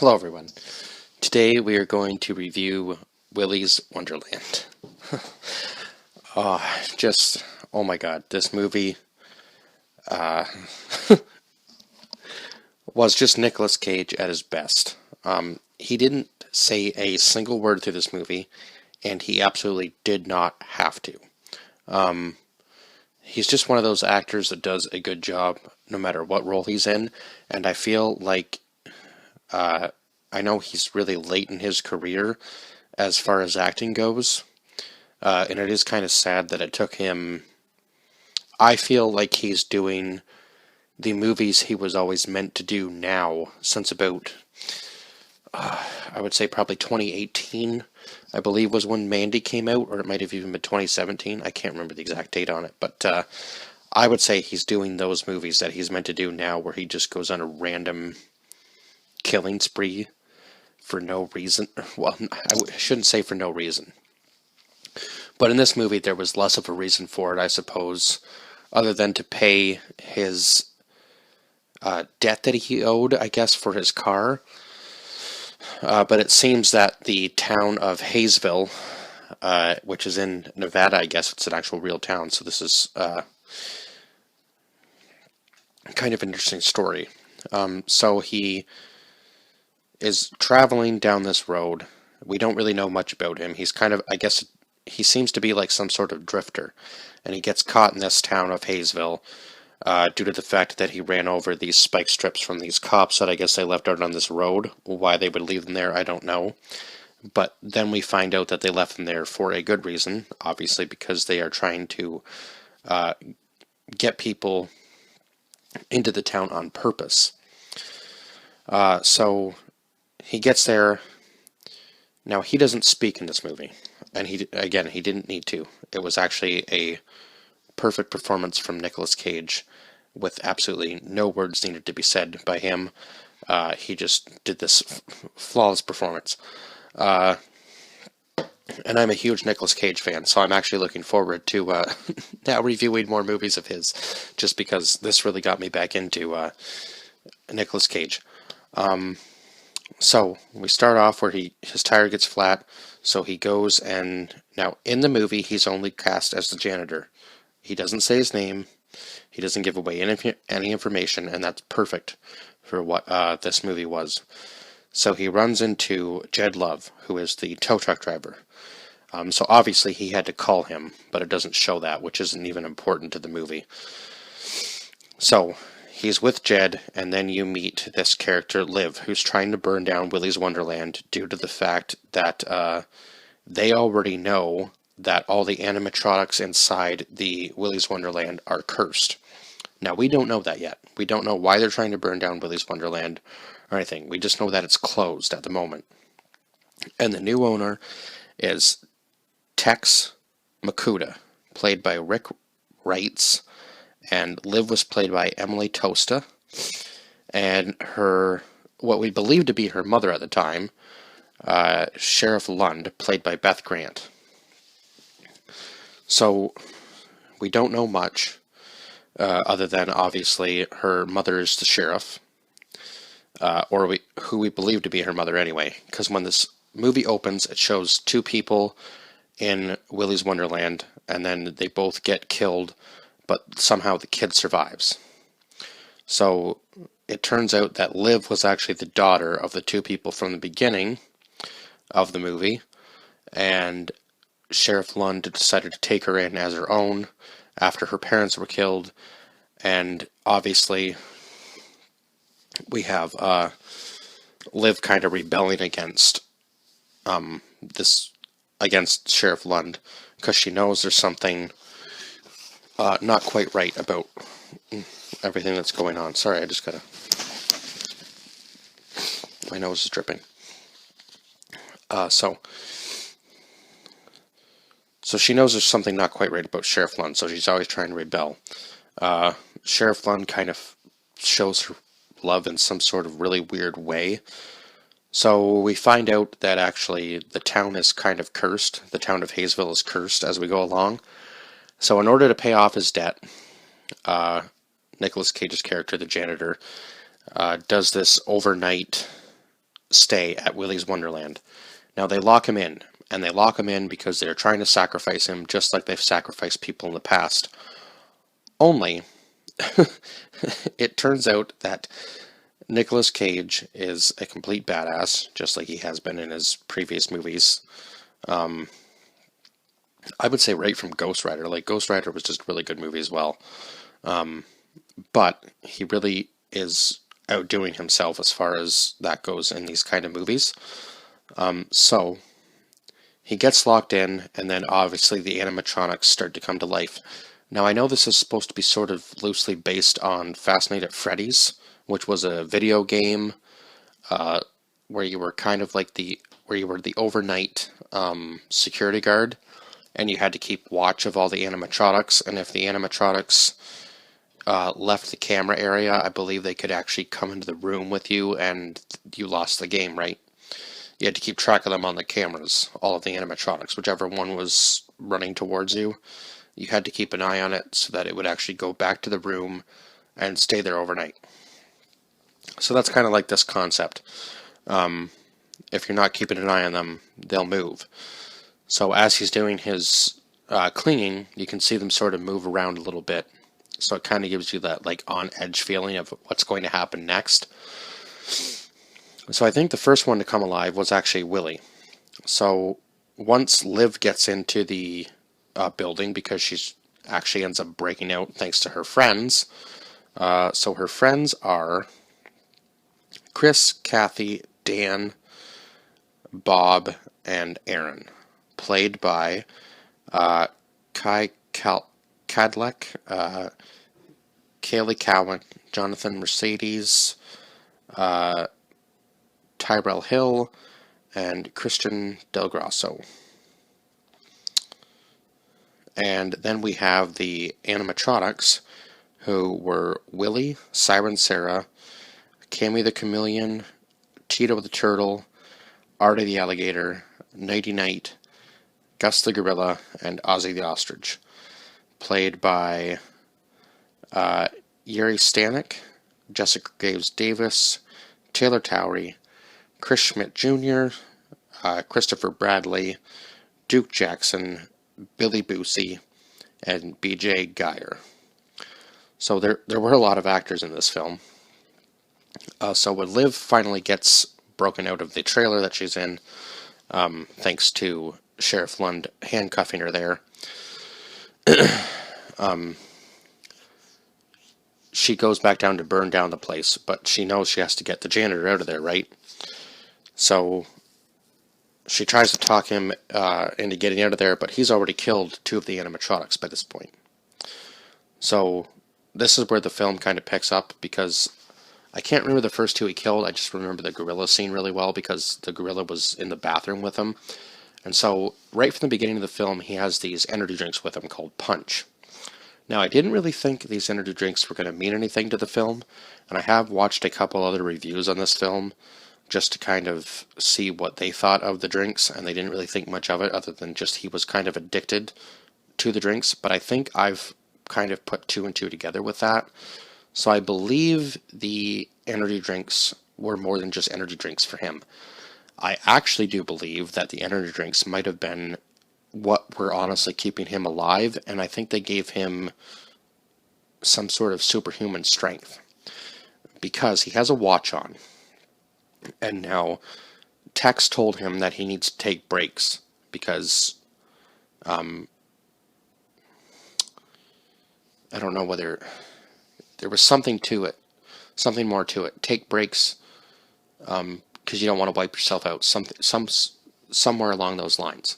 Hello everyone. Today we are going to review Willy's Wonderland. Oh my god, this movie uh, was just Nicolas Cage at his best. He didn't say a single word through this movie, and he absolutely did not have to. He's just one of those actors that does a good job no matter what role he's in, and I feel like I know he's really late in his career as far as acting goes, and it is kind of sad that it took him. I feel like he's doing the movies he was always meant to do now since about, I would say probably 2018, I believe was when Mandy came out, or it might have even been 2017. I can't remember the exact date on it, but I would say he's doing those movies that he's meant to do now where he just goes on a random killing spree for no reason. Well, I shouldn't say for no reason. But in this movie, there was less of a reason for it, I suppose, other than to pay his debt that he owed, I guess, for his car. But it seems that the town of Hayesville, which is in Nevada, I guess it's an actual real town, so this is kind of an interesting story. So he is traveling down this road. We don't really know much about him. He's kind of, I guess, he seems to be like some sort of drifter, and he gets caught in this town of Hayesville due to the fact that he ran over these spike strips from these cops that I guess they left out on this road. Why they would leave them there, I don't know. But then we find out that they left them there for a good reason, obviously because they are trying to get people into the town on purpose. So he gets there. Now, he doesn't speak in this movie, and he didn't need to. It was actually a perfect performance from Nicolas Cage with absolutely no words needed to be said by him. He just did this flawless performance. And I'm a huge Nicolas Cage fan, so I'm actually looking forward to now reviewing more movies of his, just because this really got me back into Nicolas Cage. So we start off where his tire gets flat, so he goes and now in the movie he's only cast as the janitor. He doesn't say his name, he doesn't give away any information, and that's perfect for what this movie was. So he runs into Jed Love, who is the tow truck driver. So obviously he had to call him, but it doesn't show that, which isn't even important to the movie. So he's with Jed, and then you meet this character, Liv, who's trying to burn down Willy's Wonderland due to the fact that they already know that all the animatronics inside the Willy's Wonderland are cursed. Now, we don't know that yet. We don't know why they're trying to burn down Willy's Wonderland or anything. We just know that it's closed at the moment. And the new owner is Tex Makuta, played by Rick Reitz, and Liv was played by Emily Tosta, and what we believe to be her mother at the time, Sheriff Lund, played by Beth Grant. So we don't know much, other than obviously her mother is the sheriff, or who we believe to be her mother anyway, because when this movie opens, it shows two people in Willy's Wonderland, and then they both get killed, but somehow the kid survives. So it turns out that Liv was actually the daughter of the two people from the beginning of the movie, and Sheriff Lund decided to take her in as her own after her parents were killed, and obviously we have Liv kind of rebelling against against Sheriff Lund, because she knows there's something not quite right about everything that's going on. Sorry, I just my nose is dripping. So she knows there's something not quite right about Sheriff Lund, so she's always trying to rebel. Sheriff Lund kind of shows her love in some sort of really weird way. So we find out that actually the town is kind of cursed. The town of Hayesville is cursed as we go along. So in order to pay off his debt, Nicolas Cage's character, the janitor, does this overnight stay at Willy's Wonderland. Now they lock him in, and they lock him in because they're trying to sacrifice him just like they've sacrificed people in the past. Only, it turns out that Nicolas Cage is a complete badass, just like he has been in his previous movies. I would say right from Ghost Rider. Like, Ghost Rider was just a really good movie as well. But he really is outdoing himself as far as that goes in these kind of movies. So he gets locked in, and then obviously the animatronics start to come to life. Now, I know this is supposed to be sort of loosely based on Fascinated at Freddy's, which was a video game where you were kind of like where you were the overnight security guard, and you had to keep watch of all the animatronics, and if the animatronics left the camera area, I believe they could actually come into the room with you, and you lost the game, right? You had to keep track of them on the cameras, all of the animatronics, whichever one was running towards you. You had to keep an eye on it so that it would actually go back to the room and stay there overnight. So that's kind of like this concept. If you're not keeping an eye on them, they'll move. So as he's doing his cleaning, you can see them sort of move around a little bit. So it kind of gives you that like on-edge feeling of what's going to happen next. So I think the first one to come alive was actually Willy. So once Liv gets into the building, because she's actually ends up breaking out thanks to her friends. So her friends are Chris, Kathy, Dan, Bob, and Aaron, played by Kai Cadleck, Kaylee Cowan, Jonathan Mercedes, Tyrell Hill, and Christian Del Grosso. And then we have the animatronics, who were Willy, Siren Sarah, Cammy the Chameleon, Tito the Turtle, Artie the Alligator, Nighty Night, Gus the Gorilla, and Ozzy the Ostrich, played by Yuri Stanek, Jessica Graves Davis, Taylor Towery, Chris Schmidt Jr., Christopher Bradley, Duke Jackson, Billy Busey, and B.J. Geyer. So there were a lot of actors in this film. So when Liv finally gets broken out of the trailer that she's in, thanks to Sheriff Lund handcuffing her there, she goes back down to burn down the place, but she knows she has to get the janitor out of there, right? So she tries to talk him into getting out of there, but he's already killed two of the animatronics by this point. So this is where the film kind of picks up, because I can't remember the first two he killed. I just remember the gorilla scene really well, because the gorilla was in the bathroom with him. And so right from the beginning of the film, he has these energy drinks with him called Punch. Now, I didn't really think these energy drinks were going to mean anything to the film, and I have watched a couple other reviews on this film just to kind of see what they thought of the drinks, and they didn't really think much of it other than just he was kind of addicted to the drinks. But I think I've kind of put two and two together with that. So I believe the energy drinks were more than just energy drinks for him. I actually do believe that the energy drinks might have been what were honestly keeping him alive, and I think they gave him some sort of superhuman strength, because he has a watch on, and now Tex told him that he needs to take breaks, because I don't know whether there was something to it, something more to it. Take breaks because you don't want to wipe yourself out, somewhere along those lines.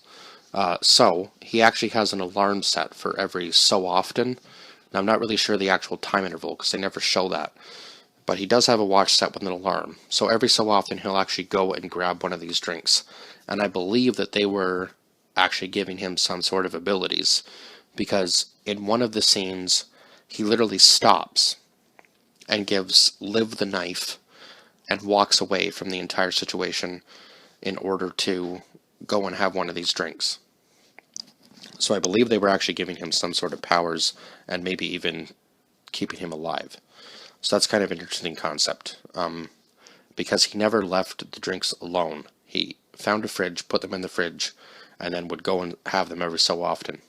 So he actually has an alarm set for every so often. And I'm not really sure the actual time interval because they never show that. But he does have a watch set with an alarm. So every so often he'll actually go and grab one of these drinks. And I believe that they were actually giving him some sort of abilities, because in one of the scenes he literally stops and gives Liv the knife and walks away from the entire situation in order to go and have one of these drinks. So I believe they were actually giving him some sort of powers and maybe even keeping him alive. So that's kind of an interesting concept. because he never left the drinks alone. He found a fridge, put them in the fridge, and then would go and have them every so often.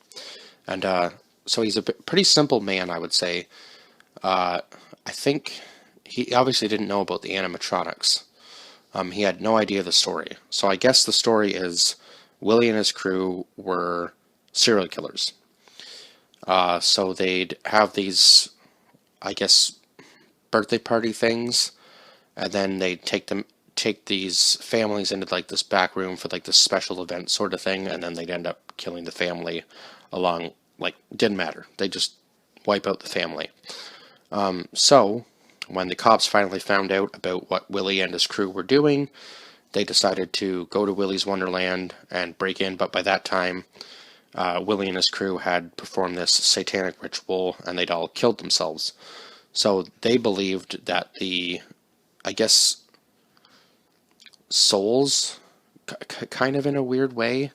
And so he's a pretty simple man, I would say. I think he obviously didn't know about the animatronics. He had no idea the story. So I guess the story is Willy and his crew were serial killers. So they'd have these, I guess, birthday party things, and then they'd take these families into like this back room for like this special event sort of thing, and then they'd end up killing the family along, like, didn't matter. They just wipe out the family. So when the cops finally found out about what Willy and his crew were doing, they decided to go to Willy's Wonderland and break in, but by that time, Willy and his crew had performed this satanic ritual, and they'd all killed themselves. So they believed that the, I guess, souls, kind of in a weird way,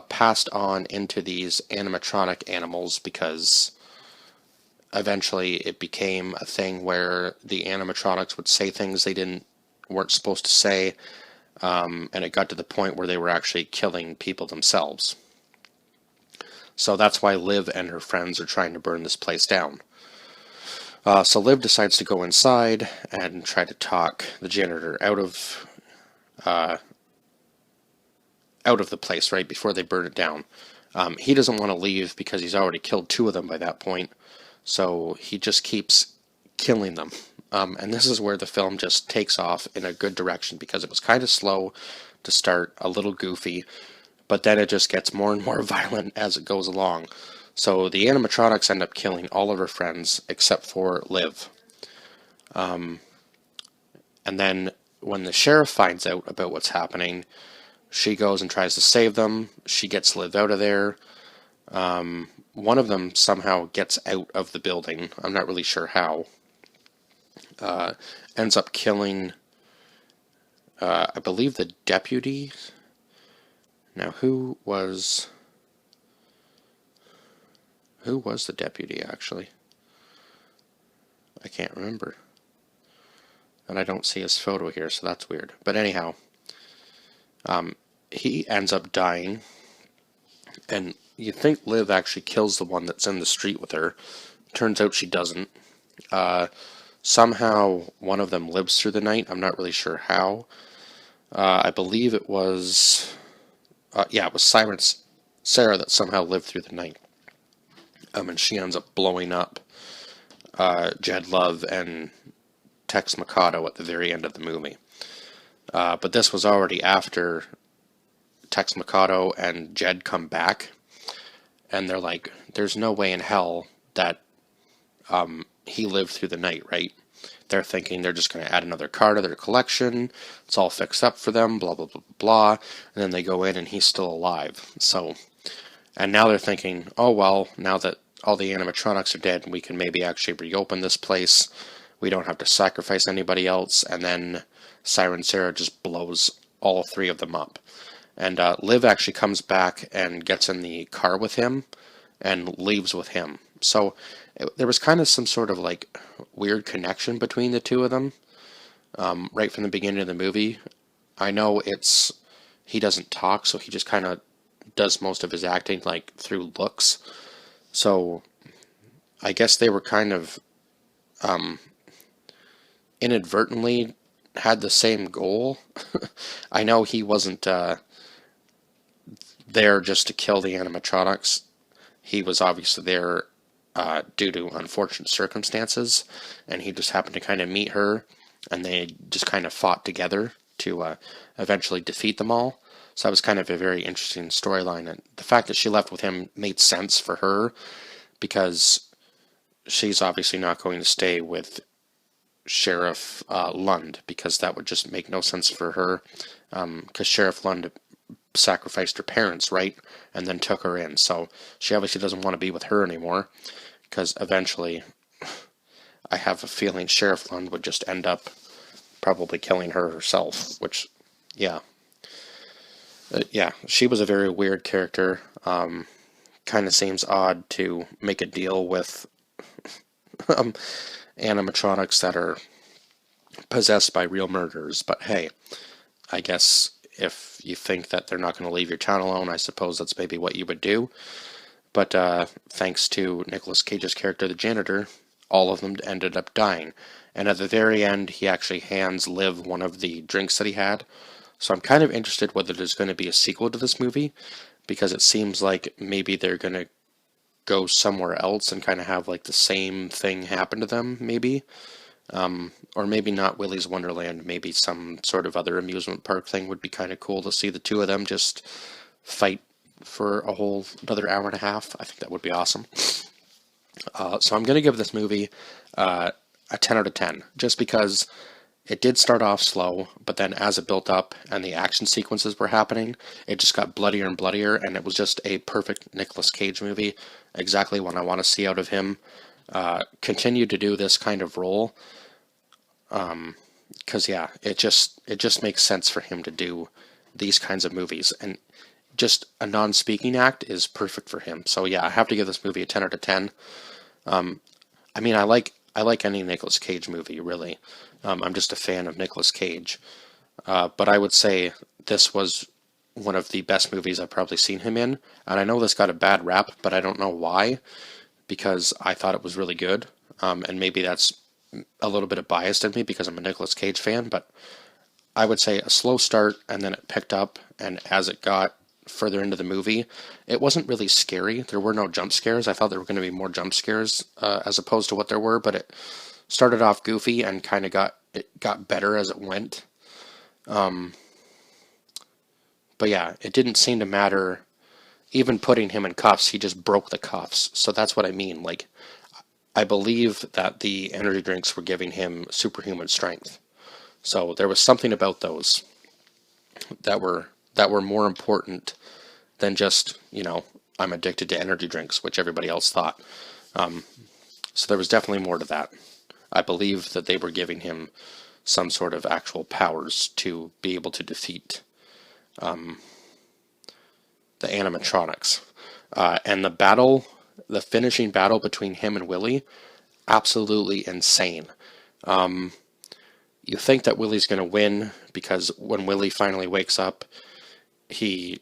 passed on into these animatronic animals, because eventually it became a thing where the animatronics would say things they weren't supposed to say, and it got to the point where they were actually killing people themselves. So that's why Liv and her friends are trying to burn this place down. So Liv decides to go inside and try to talk the janitor out of the place right before they burn it down. He doesn't want to leave because he's already killed 2 of them by that point, so he just keeps killing them. And this is where the film just takes off in a good direction, because it was kind of slow to start, a little goofy, but then it just gets more and more violent as it goes along. So the animatronics end up killing all of her friends except for Liv. And then when the sheriff finds out about what's happening, she goes and tries to save them. She gets Liv out of there. One of them somehow gets out of the building. I'm not really sure how. Ends up killing, I believe, the deputy. Now, who was the deputy, actually? I can't remember. And I don't see his photo here, so that's weird. But anyhow, he ends up dying. And you think Liv actually kills the one that's in the street with her. Turns out she doesn't. Somehow one of them lives through the night. I'm not really sure how. I believe it was... it was Siren Sarah that somehow lived through the night. And she ends up blowing up Jed Love and Tex Mikado at the very end of the movie. But this was already after Tex Mikado and Jed come back, and they're like, there's no way in hell that he lived through the night, right? They're thinking they're just going to add another car to their collection, it's all fixed up for them, blah, blah, blah, blah, and then they go in and he's still alive. So, and now they're thinking, oh well, now that all the animatronics are dead, we can maybe actually reopen this place, we don't have to sacrifice anybody else, and then Siren Sarah just blows all 3 of them up. And Liv actually comes back and gets in the car with him and leaves with him. So there was kind of some sort of like weird connection between the 2 of them right from the beginning of the movie. I know he doesn't talk, so he just kind of does most of his acting like through looks. So I guess they were kind of inadvertently had the same goal. I know he wasn't there just to kill the animatronics. He was obviously there due to unfortunate circumstances, and he just happened to kind of meet her, and they just kind of fought together to eventually defeat them all. So that was kind of a very interesting storyline, and the fact that she left with him made sense for her, because she's obviously not going to stay with Sheriff Lund, because that would just make no sense for her, because Sheriff Lund sacrificed her parents, right, and then took her in, so she obviously doesn't want to be with her anymore, because eventually I have a feeling Sheriff Lund would just end up probably killing her herself, which, yeah, she was a very weird character. Kind of seems odd to make a deal with animatronics that are possessed by real murderers. But hey, I guess if you think that they're not going to leave your town alone, I suppose that's maybe what you would do. But thanks to Nicolas Cage's character, the janitor, all of them ended up dying. And at the very end, he actually hands Liv one of the drinks that he had. So I'm kind of interested whether there's going to be a sequel to this movie, because it seems like maybe they're going to go somewhere else and kind of have like the same thing happen to them, maybe. Or maybe not Willy's Wonderland, maybe some sort of other amusement park thing would be kind of cool to see the two of them just fight for a whole another hour and a half. I think that would be awesome. So I'm going to give this movie a 10 out of 10, just because it did start off slow, but then as it built up and the action sequences were happening, it just got bloodier and bloodier, and it was just a perfect Nicolas Cage movie, exactly what I want to see out of him. Continue to do this kind of role, because yeah, it just makes sense for him to do these kinds of movies, and just a non-speaking act is perfect for him. So yeah, I have to give this movie a 10 out of 10. I mean, I like any Nicolas Cage movie, really. I'm just a fan of Nicolas Cage. But I would say this was one of the best movies I've probably seen him in. And I know this got a bad rap, but I don't know why, because I thought it was really good. And maybe that's a little bit of bias in me because I'm a Nicolas Cage fan, but I would say a slow start, and then it picked up, and as it got further into the movie, it wasn't really scary. There were no jump scares. I thought there were going to be more jump scares as opposed to what there were, but it started off goofy and kind of got better as it went. But yeah, it didn't seem to matter. Even putting him in cuffs, he just broke the cuffs. So that's what I mean. Like, I believe that the energy drinks were giving him superhuman strength. So there was something about those that were more important than just, I'm addicted to energy drinks, which everybody else thought. So there was definitely more to that. I believe that they were giving him some sort of actual powers to be able to defeat the animatronics. And the finishing battle between him and Willy, absolutely insane. You think that Willy's going to win, because when Willy finally wakes up, he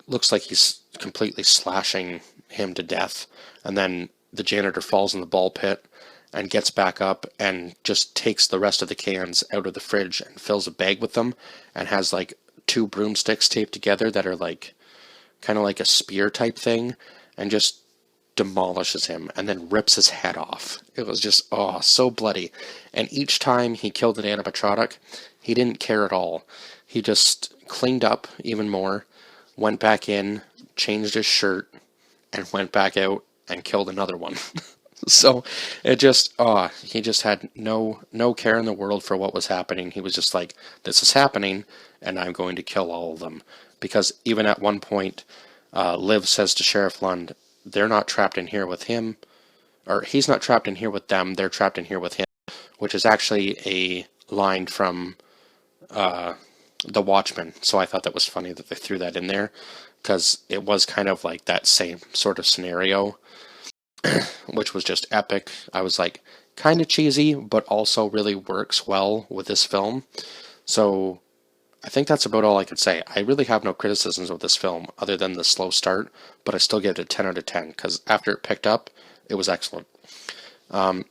looks like he's completely slashing him to death, and then the janitor falls in the ball pit and gets back up and just takes the rest of the cans out of the fridge and fills a bag with them, and has like two broomsticks taped together that are like kind of like a spear type thing, and just demolishes him and then rips his head off. It was just, so bloody. And each time he killed an animatronic, he didn't care at all. He just cleaned up even more, went back in, changed his shirt, and went back out and killed another one. So it just, he just had no care in the world for what was happening. He was just like, this is happening, and I'm going to kill all of them. Because even at one point, Liv says to Sheriff Lund, they're not trapped in here with him, or he's not trapped in here with them, they're trapped in here with him, which is actually a line from The Watchmen. So I thought that was funny that they threw that in there, because it was kind of like that same sort of scenario, which was just epic. I was like, kind of cheesy, but also really works well with this film. So I think that's about all I can say. I really have no criticisms of this film other than the slow start, but I still give it a 10 out of 10, because after it picked up, it was excellent.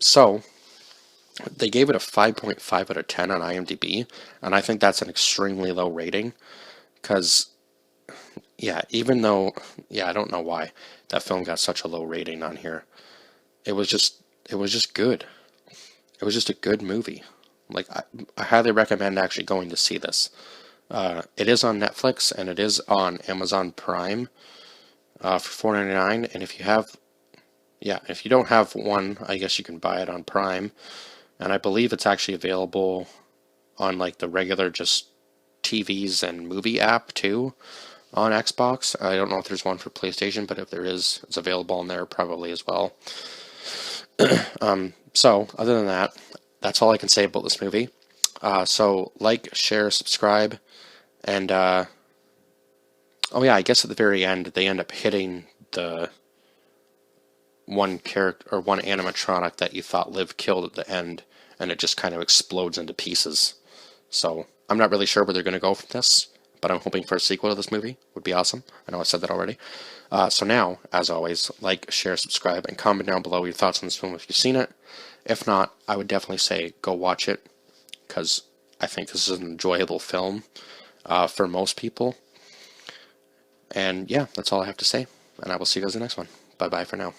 So they gave it a 5.5 out of 10 on IMDb, and I think that's an extremely low rating, because, yeah, even though, I don't know why that film got such a low rating on here. It was just good. It was just a good movie. Like, I highly recommend actually going to see this. It is on Netflix, and it is on Amazon Prime for $4.99. And if you don't have one, I guess you can buy it on Prime. And I believe it's actually available on like the regular just TVs and movie app too on Xbox. I don't know if there's one for PlayStation, but if there is, it's available on there probably as well. So other than that, that's all I can say about this movie. So like, share, subscribe, and I guess at the very end they end up hitting the one character or one animatronic that you thought Liv killed at the end, and it just kind of explodes into pieces. So I'm not really sure where they're going to go from this, but I'm hoping for a sequel to this movie. Would be awesome. I know I said that already. So now, as always, like, share, subscribe, and comment down below your thoughts on this film if you've seen it. If not, I would definitely say go watch it, because I think this is an enjoyable film for most people. And yeah, that's all I have to say, and I will see you guys in the next one. Bye-bye for now.